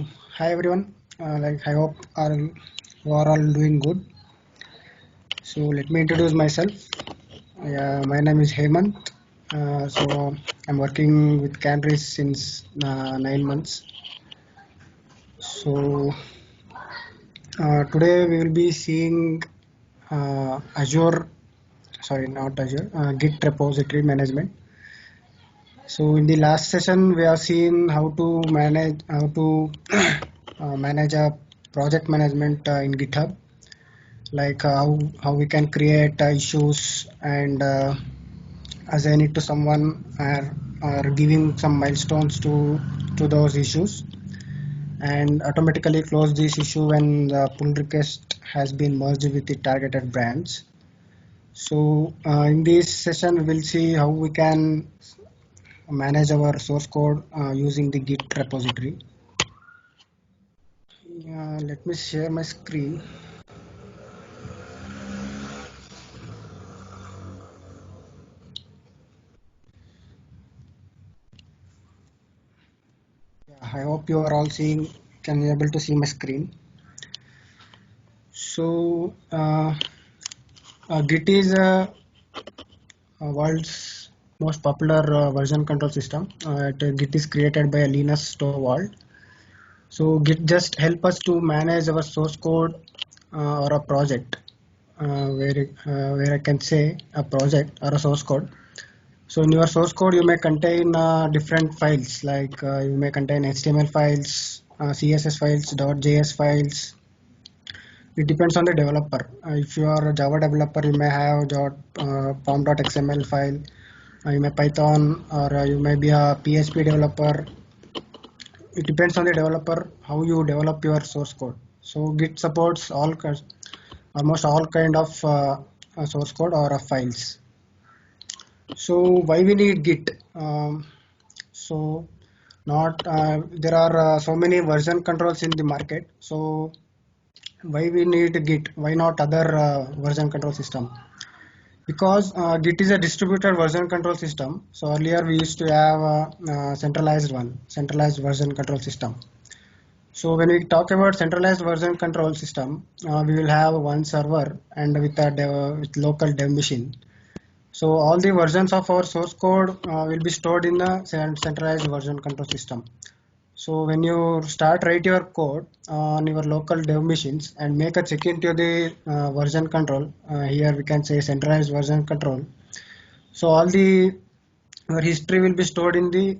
Hi everyone, I hope you are all doing good. So let me introduce myself. My name is Hemant. I'm working with Canris since 9 months. So today we will be seeing not Azure, Git repository management. So in the last session, we have seen how to manage a project management in GitHub, how we can create issues and assign it to someone or giving some milestones to those issues and automatically close this issue when the pull request has been merged with the targeted branch. So in this session we will see how we can manage our source code using the Git repository. Let me share my screen. I hope you are all can be able to see my screen. So Git is world's most popular version control system. Git is created by Linus Torvald. So Git just help us to manage our source code or a project, where I can say a project or a source code. So in your source code, you may contain different files, you may contain HTML files, CSS files, .js files. It depends on the developer. If you are a Java developer, you may have form.xml file. You may Python, or you may be a PHP developer. It depends on the developer how you develop your source code. So Git supports almost all kind of source code or files. So why we need Git? So not There are so many version controls in the market. So why we need Git? Why not other version control system? Because Git is a distributed version control system. So earlier we used to have a centralized version control system. So when we talk about centralized version control system, we will have one server and with local dev machine. So all the versions of our source code will be stored in the centralized version control system. So when you start write your code on your local dev machines and make a check into the version control, here we can say centralized version control. So all the your history will be stored in the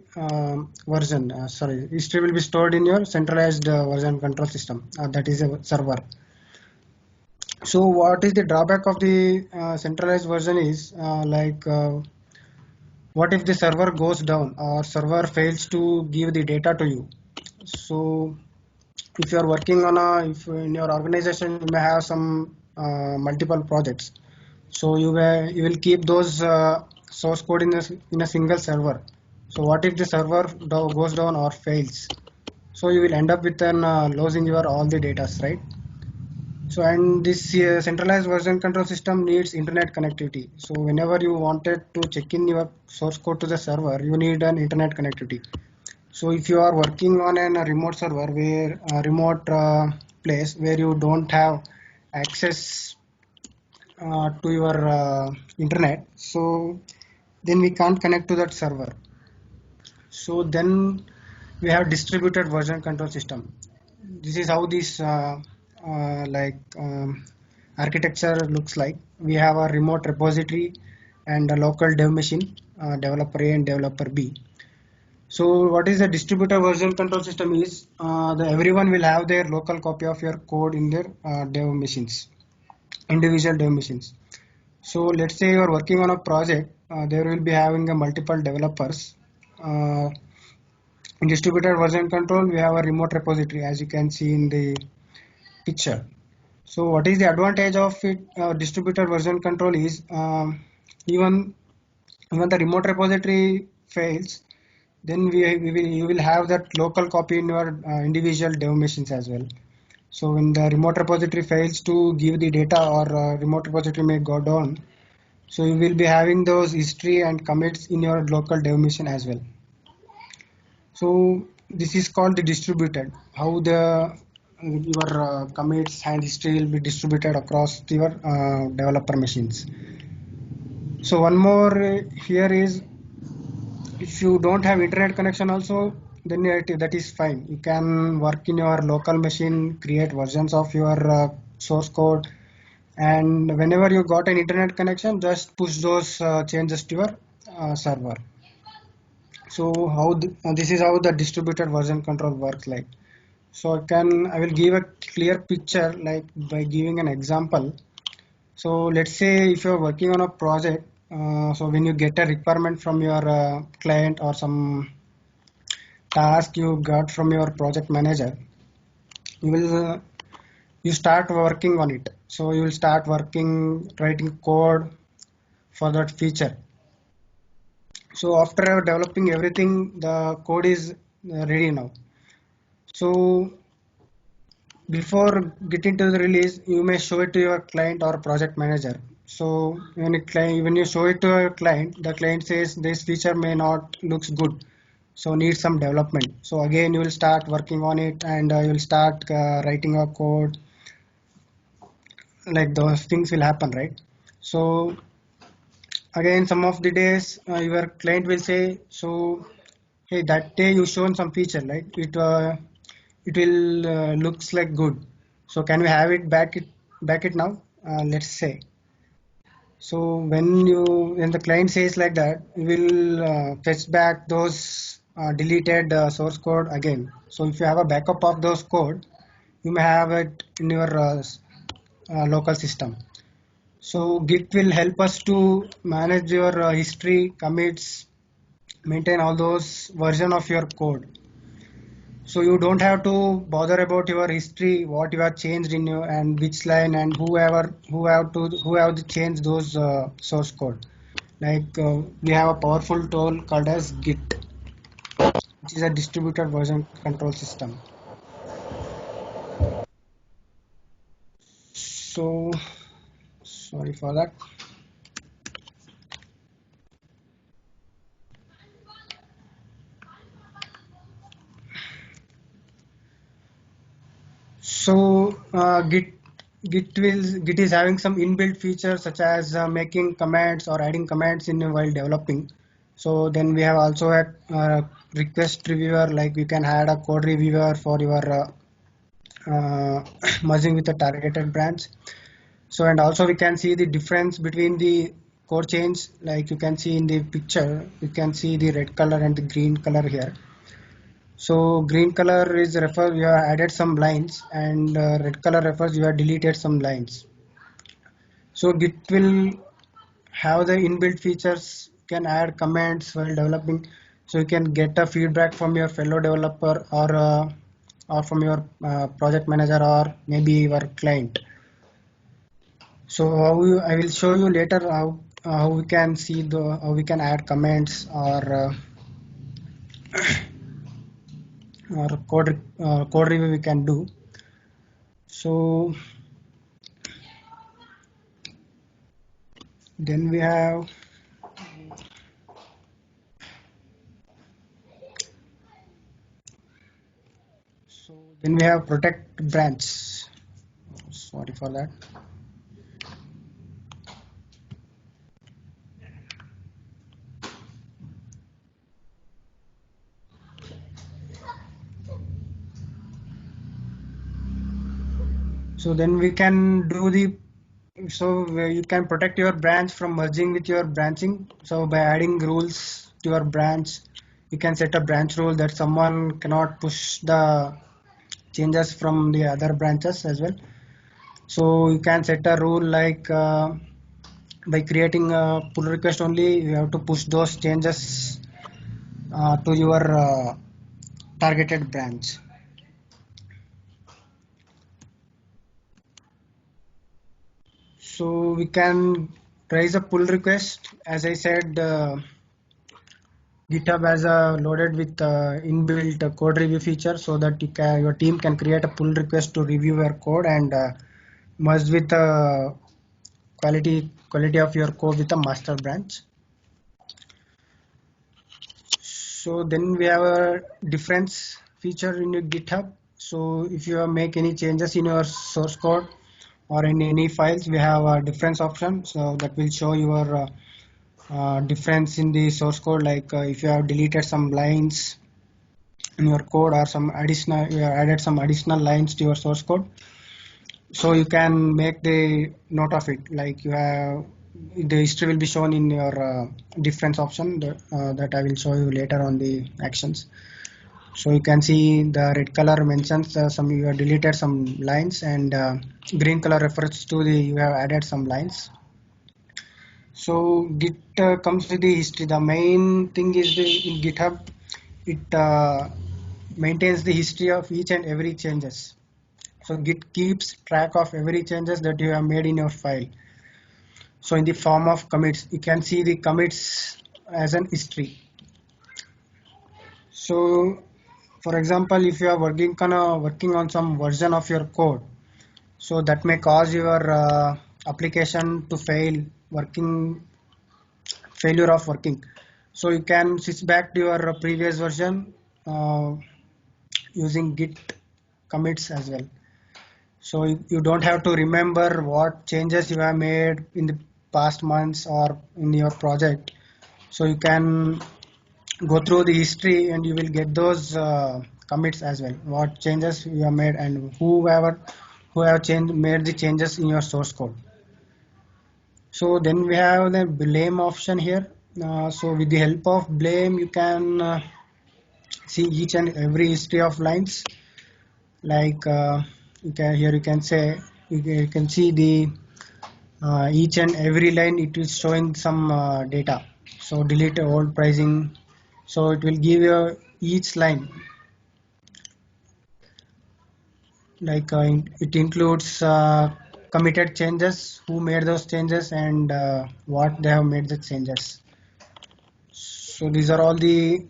history will be stored in your centralized version control system. That is a server. So what is the drawback of the centralized version is what if the server goes down or server fails to give the data to you? So if you are working on if in your organization you may have some multiple projects, so you will keep those source code in a single server. So what if the server goes down or fails? So you will end up with an losing your all the data, right? So and this centralized version control system needs internet connectivity. So whenever you wanted to check in your source code to the server, you need an internet connectivity. So if you are working on a remote server where a remote place where you don't have access to your internet, so then we can't connect to that server. So then we have distributed version control system. This is how this architecture looks like. We have a remote repository and a local dev machine, developer A and developer B. So what is the distributed version control system is everyone will have their local copy of your code in their dev machines, individual dev machines. So let's say you are working on a project, there will be having a multiple developers. Uh, in distributed version control, we have a remote repository as you can see in the picture. So what is the advantage of it? Distributed version control is even when the remote repository fails, then you will have that local copy in your individual dev machines as well. So when the remote repository fails to give the data or remote repository may go down, so you will be having those history and commits in your local dev machine as well. So this is called the distributed. How the your commits and history will be distributed across your developer machines. So one more here is, if you don't have internet connection also, then that is fine. You can work in your local machine, create versions of your source code, and whenever you got an internet connection, just push those changes to your server. So this is how the distributed version control works like. So I will give a clear picture like by giving an example. So let's say if you're working on a project, so when you get a requirement from your client or some task you got from your project manager, you will you start working on it. So you will start working writing code for that feature. So after developing everything, the code is ready now. So before getting to the release, you may show it to your client or project manager. So when you show it to a client, the client says this feature may not looks good, so need some development. So again, you will start working on it, and you will start writing a code. Like those things will happen, right? So again, some of the days your client will say, so hey, that day you shown some feature, like it will looks like good. So can we have it back it now? Let's say. So when the client says like that, we will fetch back those deleted source code again. So if you have a backup of those code, you may have it in your local system. So Git will help us to manage your history, commits, maintain all those version of your code. So you don't have to bother about your history, what you have changed in your and which line and who have to change those source code. Like we have a powerful tool called as Git, which is a distributed version control system. So sorry for that. So Git is having some inbuilt features such as making commands or adding commands in while developing. So then we have also a request reviewer, like you can add a code reviewer for your merging with a targeted branch. So and also we can see the difference between the code change, like you can see in the picture, you can see the red color and the green color here. So green color is refer you have added some lines, and red color refers you have deleted some lines. So Git will have the inbuilt features, can add comments while developing, so you can get a feedback from your fellow developer or from your project manager or maybe your client. So I will show you later how we can see how we can add comments or code review we can do. So then we have protect branch. Sorry for that. So then we can do the you can protect your branch from merging with your branching. So by adding rules to your branch, you can set a branch rule that someone cannot push the changes from the other branches as well. So you can set a rule like by creating a pull request only, you have to push those changes to your targeted branch. So we can raise a pull request. As I said, GitHub has loaded with inbuilt code review feature, so that your team can create a pull request to review your code and merge with the quality of your code with a master branch. So then we have a difference feature in your GitHub. So if you make any changes in your source code or in any files, we have a difference option, so that will show your difference in the source code, like if you have deleted some lines in your code or some additional, you have added some additional lines to your source code, so you can make the note of it, like you have the history will be shown in your difference option that I will show you later on the actions. So you can see the red color mentions some you have deleted some lines, and green color refers to the you have added some lines. So Git comes with the history. The main thing is the in GitHub, it maintains the history of each and every changes. So Git keeps track of every changes that you have made in your file. So in the form of commits, you can see the commits as an history. So for example, if you are working on some version of your code, so that may cause your application to failure of working. So you can switch back to your previous version uh, using Git commits as well. So you don't have to remember what changes you have made in the past months or in your project. So you can go through the history and you will get those commits as well, what changes you have made and who have made the changes in your source code. So then we have the blame option here. So with the help of blame, you can see each and every history of lines. Like you can say you can see the each and every line. It is showing some data. So delete old pricing. So it will give you each line. Like it includes committed changes, who made those changes, and what they have made the changes. So these are all the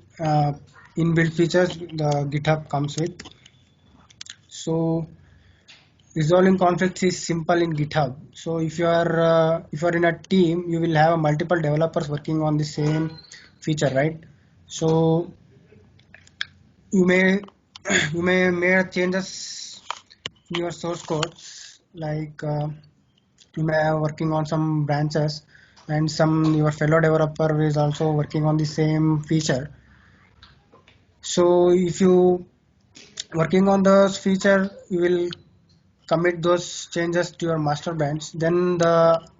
inbuilt features the GitHub comes with. So resolving conflicts is simple in GitHub. So if you are in a team, you will have multiple developers working on the same feature, right? So you may you may make changes in your source code, like you may have working on some branches, and some your fellow developer is also working on the same feature. So if you working on those feature, you will commit those changes to your master branch. Then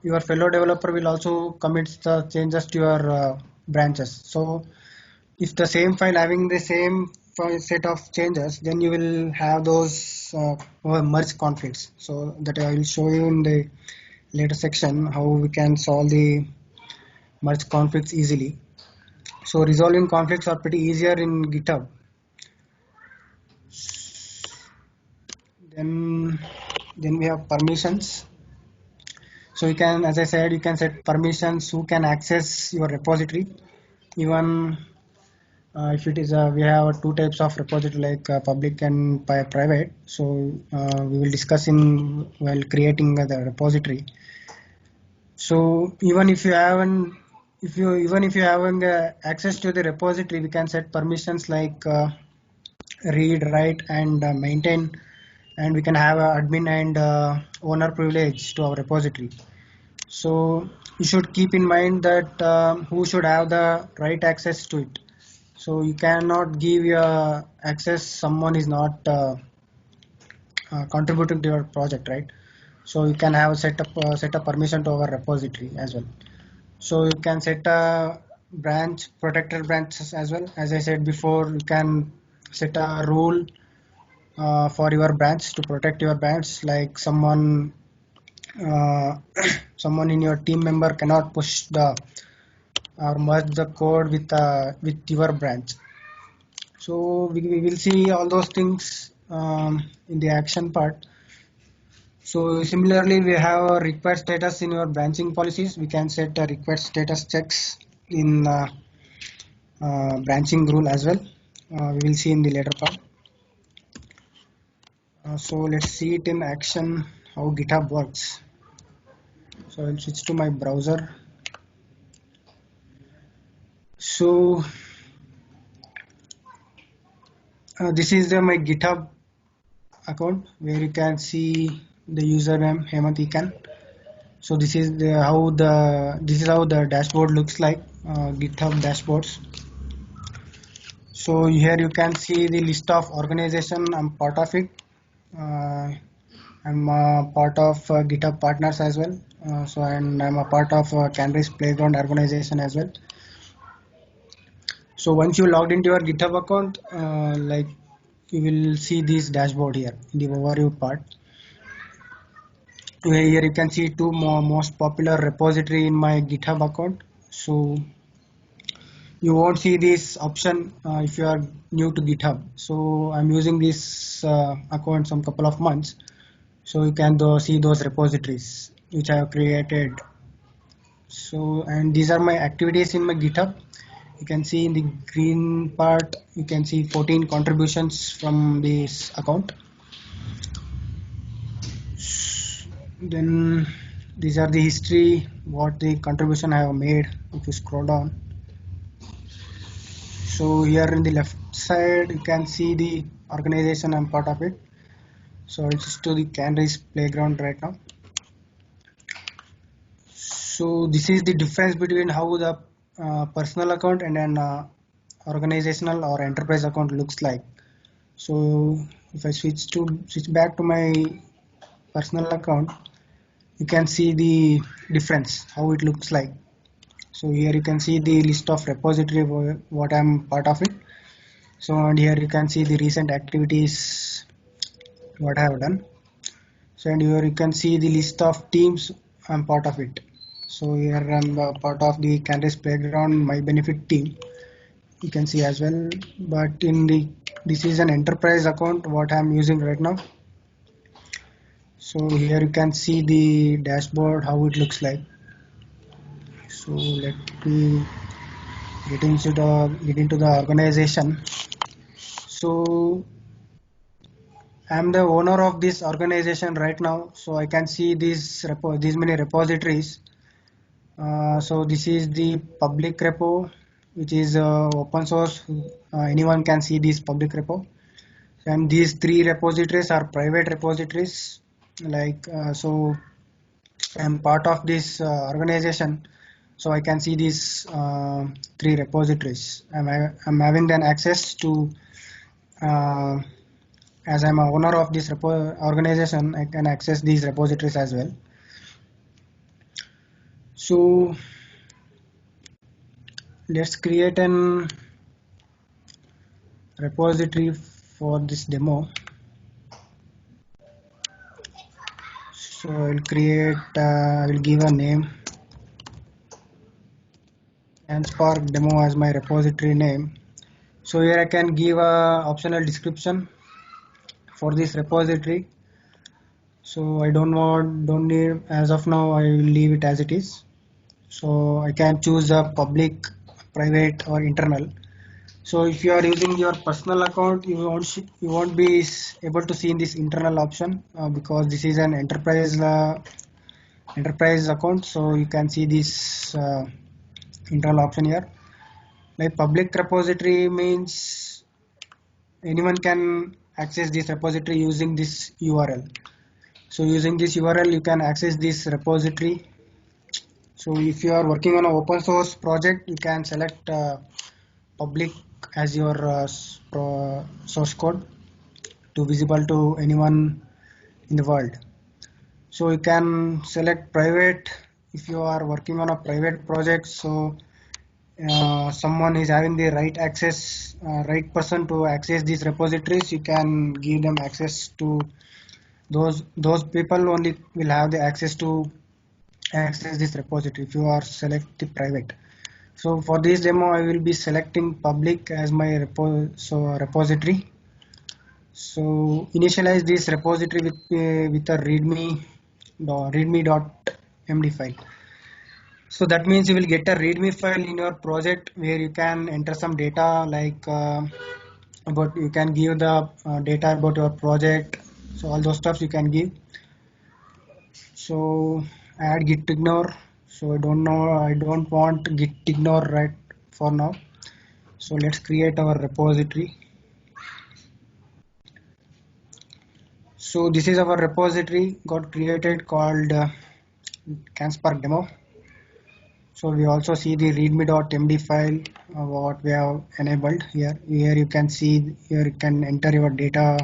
your fellow developer will also commit the changes to your branches. So if the same file having the same set of changes, then you will have those merge conflicts. So that I will show you in the later section how we can solve the merge conflicts easily. So resolving conflicts are pretty easier in GitHub. Then then we have permissions. So you can, as I said, you can set permissions who can access your repository. Even if it is we have two types of repository, like public and private. So we will discuss in while creating the repository. So even if you haven't access to the repository, we can set permissions like read, write, and maintain, and we can have admin and owner privilege to our repository. So you should keep in mind that who should have the right access to it. So you cannot give your access someone is not contributing to your project, right? So you can have set up permission to our repository as well. So you can set a branch protected branches as well. As I said before, you can set a rule for your branch to protect your branch, like uh, someone in your team member cannot push the or merge the code with your branch. So we will see all those things in the action part. So similarly, we have a required status in your branching policies. We can set a required status checks in branching rule as well. We will see in the later part. So let's see it in action how GitHub works. So I'll switch to my browser. So This is my GitHub account where you can see the username Hemant Ekan. So this is how the dashboard looks like, GitHub dashboards. So here you can see the list of organization I'm part of it. Uh, I'm a part of GitHub partners as well. And I'm a part of Canvas Playground organization as well. So once you logged into your GitHub account, like you will see this dashboard here in the overview part. Here you can see two most popular repository in my GitHub account. So you won't see this option if you are new to GitHub. So I'm using this account some couple of months. So you can see those repositories which I have created. So, and these are my activities in my GitHub. You can see in the green part, you can see 14 contributions from this account. Then these are the history, what the contribution I have made. If you scroll down, so here in the left side you can see the organization I'm part of it. So it's to the Canvas Playground right now. So this is the difference between how the personal account and an organizational or enterprise account looks like. So if I switch back to my personal account, you can see the difference how it looks like. So here you can see the list of repository what I'm part of it. So and here you can see the recent activities what I have done. So and here you can see the list of teams I'm part of it. So here I'm part of the Canvas Playground My Benefit team. You can see as well. But this is an enterprise account what I'm using right now. So here you can see the dashboard how it looks like. So let me get into the organization. So I'm the owner of this organization right now. So I can see these many repositories. So this is the public repo, which is open source. Anyone can see this public repo. And these three repositories are private repositories. So I'm part of this organization, so I can see these three repositories. I'm having then access to, uh, as I'm a owner of this organization, I can access these repositories as well. So let's create an repository for this demo. So I will give a name and Spark demo as my repository name. So here I can give a optional description for this repository. So I don't need, as of now I will leave it as it is. So I can choose a public, private or internal. So if you are using your personal account, you won't be able to see in this internal option because this is an enterprise account. So you can see this internal option here. Like public repository means anyone can access this repository using this URL. So using this URL, you can access this repository. So if you are working on an open source project, you can select public as your source code to visible to anyone in the world. So you can select private if you are working on a private project. So someone is having the right person to access these repositories, you can give them access to those people only will have the access to access this repository if you are select the private. So for this demo I will be selecting public as my repository. So initialize this repository with a readme.md file. So that means you will get a readme file in your project where you can enter some data like about, you can give the data about your project. So all those stuffs you can give. So add git ignore. So I don't want git ignore right for now. So let's create our repository. So this is our repository got created called CANSPARK demo. So we also see the readme.md file what we have enabled here. Here you can see, here you can enter your data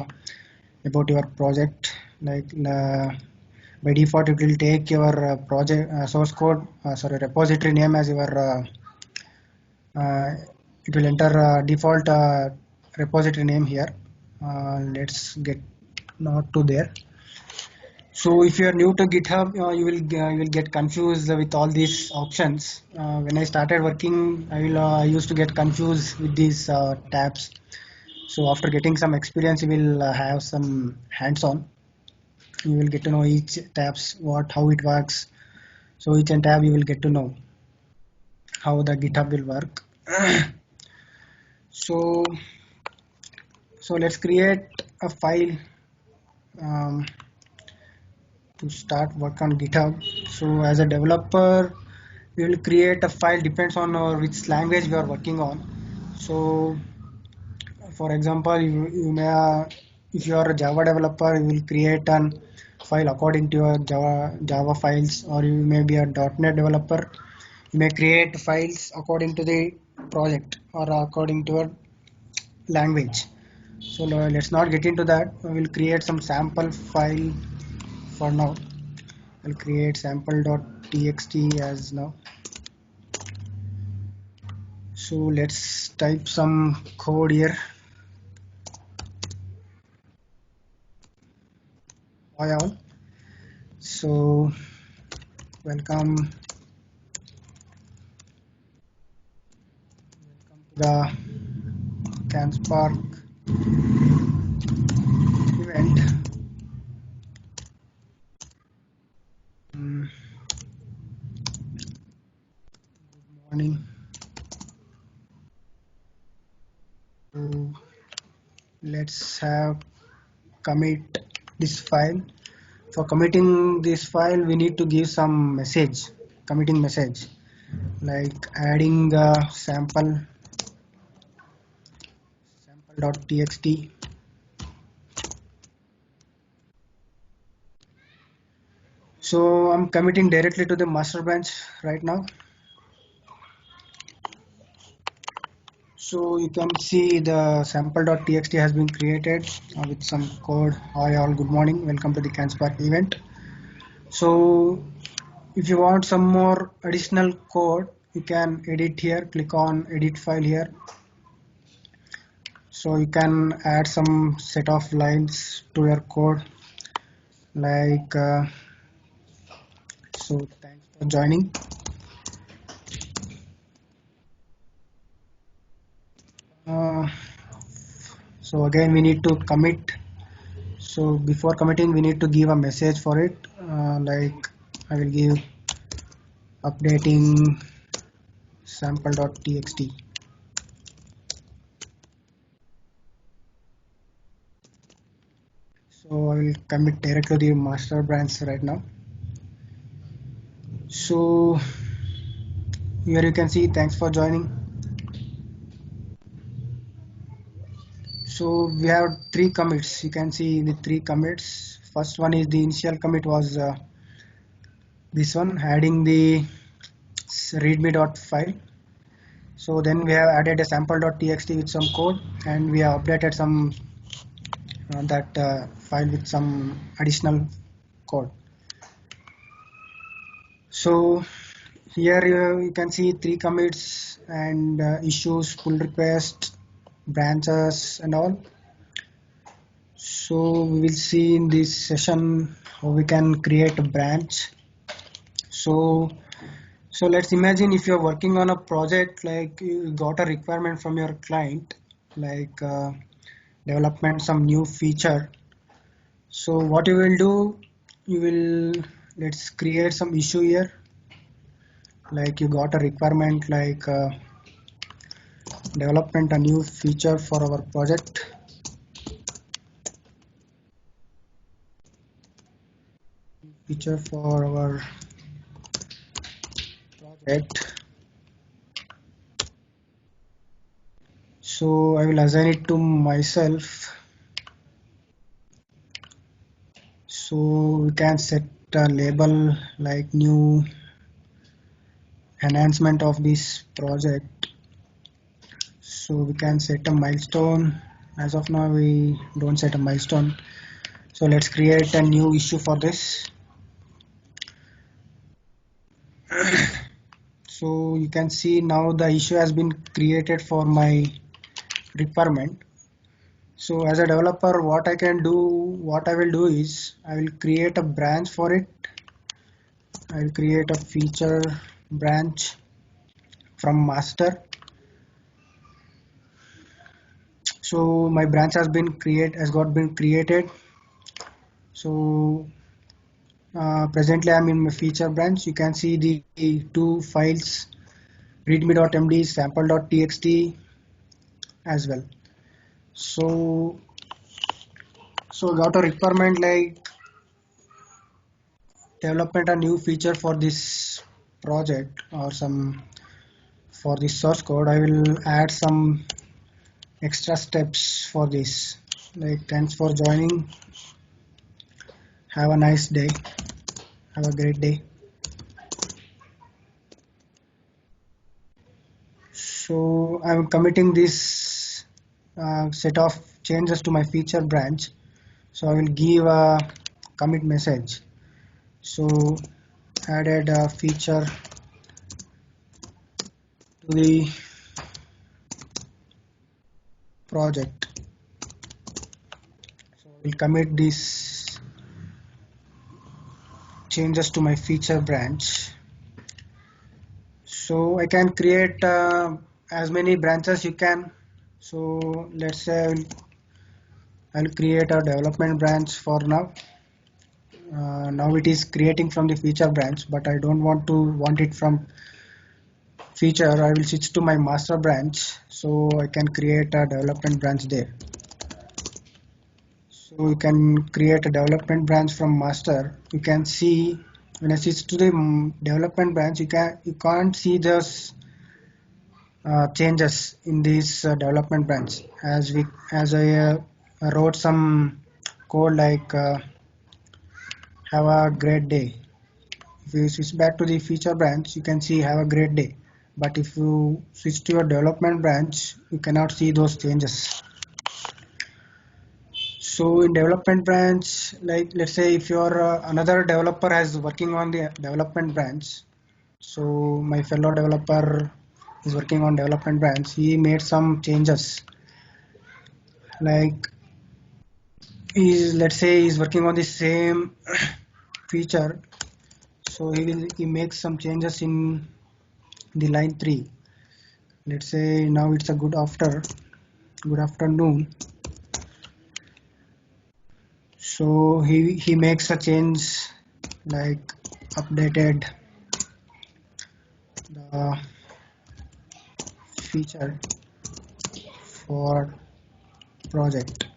about your project. Like by default it will take your project source code, sorry, repository name as your it will enter default repository name here. Let's get not to there. So if you are new to GitHub, you will get confused with all these options. When I started working, I used to get confused with these tabs. So after getting some experience, you will have some hands-on. You will get to know each tabs how it works. So each and tab you will get to know how the GitHub will work. So let's create a file. Um, to start work on GitHub. So as a developer, we will create a file depends on which language we are working on. So for example, you may if you are a Java developer, you will create an file according to your Java files, or you may be a .NET developer, you may create files according to the project or according to your language. So let's not get into that. We will create some sample file for now. I'll create sample.txt as now. So let's type some code here. Hi all. So welcome to the CANSPARK event. Good morning. So let's have commit this file. For committing this file, we need to give some message, committing message, like adding the sample.txt. So I'm committing directly to the master branch right now. So you can see the sample.txt has been created with some code. Hi all, good morning, welcome to the CANSPARK event. So if you want some more additional code, you can edit here, click on edit file here. So you can add some set of lines to your code, like so thanks for joining. So again we need to commit. So before committing we need to give a message for it, like I will give updating sample.txt. So I will commit directly to the master branch right now. So here you can see thanks for joining. So we have 3 commits. You can see the 3 commits. First one is the initial commit was this one, adding the readme.file. So then we have added a sample.txt with some code, and we have updated some that file with some additional code. So here you can see 3 commits and issues, pull request, branches and all. So we will see in this session how we can create a branch. So let's imagine if you're working on a project, like you got a requirement from your client, like development some new feature. So what you will do, you will, let's create some issue here. Like you got a requirement like development a new feature for our project. Feature for our project. So I will assign it to myself. So we can set a label like new enhancement of this project. So we can set a milestone. As of now we don't set a milestone, so let's create a new issue for this. So you can see now the issue has been created for my requirement. So as a developer, what I will do is I will create a branch for it. I will create a feature branch from master. So my branch has been created. So presently I'm in my feature branch. You can see the two files, readme.md, sample.txt as well. So got a requirement like development a new feature for this project or some for this source code. I will add some extra steps for this. Like, thanks for joining. Have a nice day. Have a great day. So I'm committing this set of changes to my feature branch. So I will give a commit message. So added a feature to the project. So I will commit these changes to my feature branch. So I can create as many branches you can. So let's say I'll create a development branch for now. Now it is creating from the feature branch, but I don't want it from feature. I will switch to my master branch, so I can create a development branch there. So you can create a development branch from master. You can see when I switch to the development branch, you can't see those changes in this development branch as I wrote some code like have a great day. If you switch back to the feature branch, you can see have a great day, but if you switch to your development branch, you cannot see those changes. So in development branch, like let's say if your another developer has working on the development branch, so my fellow developer is working on development branch, he made some changes. Like let's say he's working on the same feature, so he makes some changes in the line 3. Let's say now it's a good afternoon. So he makes a change like updated the feature for project.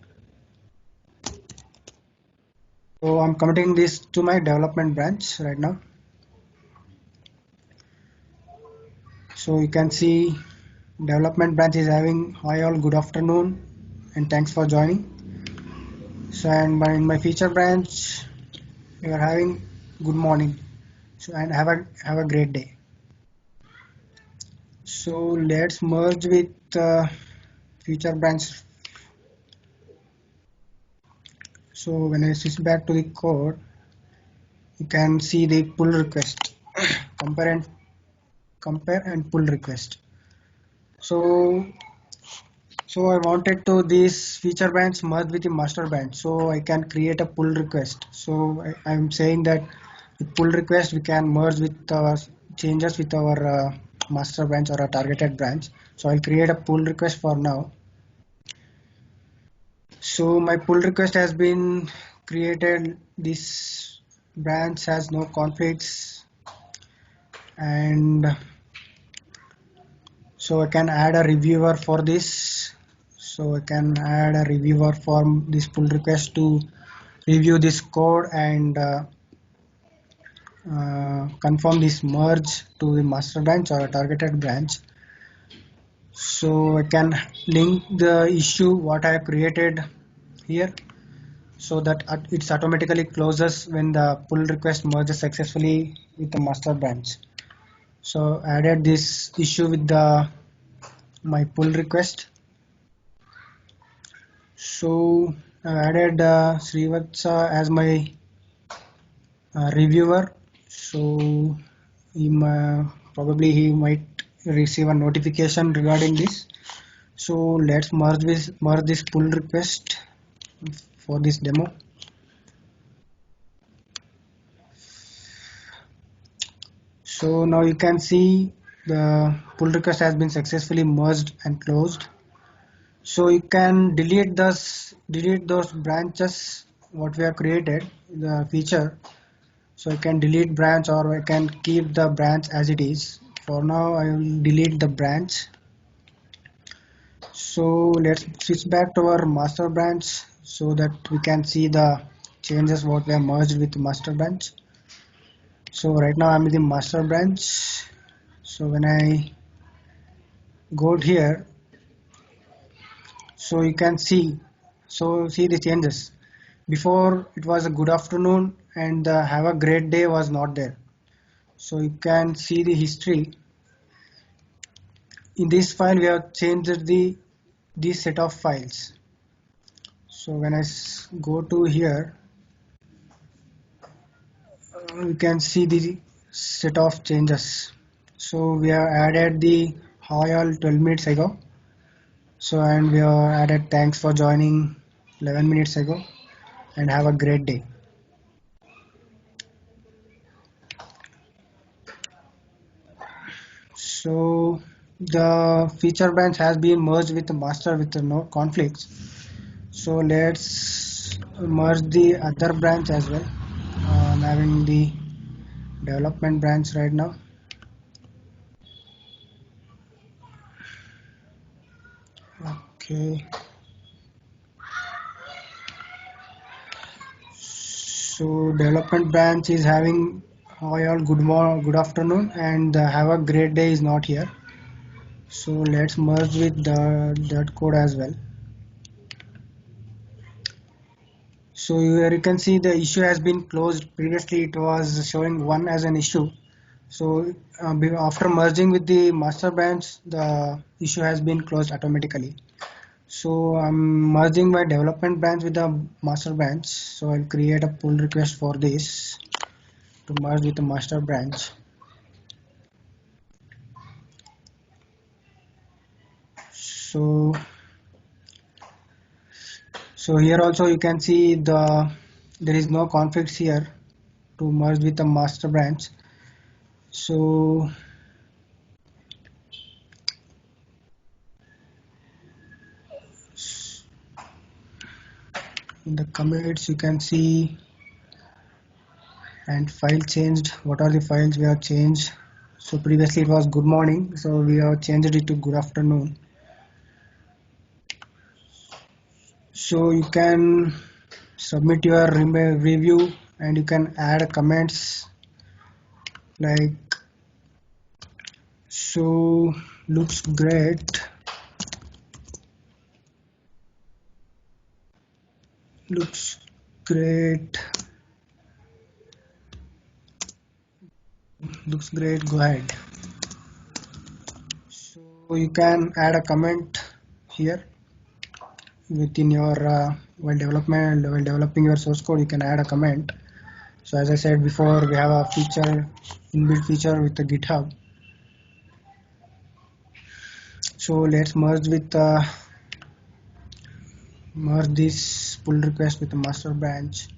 So I'm committing this to my development branch right now. So you can see development branch is having hi all, good afternoon and thanks for joining. So and in my feature branch we are having good morning, so and have a great day. So let's merge with feature branch. So when I switch back to the code, you can see the pull request compare and pull request. So I wanted to this feature branch merge with the master branch, so I can create a pull request. So I'm saying that the pull request we can merge with our changes with our master branch or a targeted branch. So I'll create a pull request for now. So my pull request has been created. This branch has no conflicts, and so I can add a reviewer for this. So I can add a reviewer for this pull request to review this code and confirm this merge to the master branch or a targeted branch. So I can link the issue what I have created here. so that it's automatically closes when the pull request merges successfully with the master branch. So added this issue with the my pull request. So I added Srivatsa as my reviewer. So probably he might receive a notification regarding this. So let's merge this pull request for this demo. So now you can see the pull request has been successfully merged and closed. So you can delete those branches what we have created the feature. So I can delete branch or I can keep the branch as it is. For now I will delete the branch. So let's switch back to our master branch so that we can see the changes what we have merged with master branch. So right now I'm in the master branch. So when I go here, so you can see the changes. Before it was a good afternoon and the have a great day was not there. So you can see the history. In this file we have changed this set of files. So when I go to here, you can see the set of changes. So we have added the hi all 12 minutes ago. So and we have added thanks for joining 11 minutes ago and have a great day. So the feature branch has been merged with the master with no conflicts. So let's merge the other branch as well. I'm having the development branch right now. Okay. So development branch is having hi all good afternoon and have a great day is not here. So let's merge with that code as well. So here you can see the issue has been closed. Previously it was showing one as an issue. So after merging with the master branch, the issue has been closed automatically. So I'm merging my development branch with the master branch. So I'll create a pull request for this to merge with the master branch. So here also you can see there is no conflicts here to merge with the master branch. So in the commits you can see and file changed. What are the files we have changed? So previously it was good morning, so we have changed it to good afternoon. So you can submit your review and you can add comments like so looks great, looks great, looks great, go ahead. So you can add a comment here within your while developing your source code. You can add a comment. So as I said before, we have a inbuilt feature with the GitHub. So let's merge this pull request with the master branch.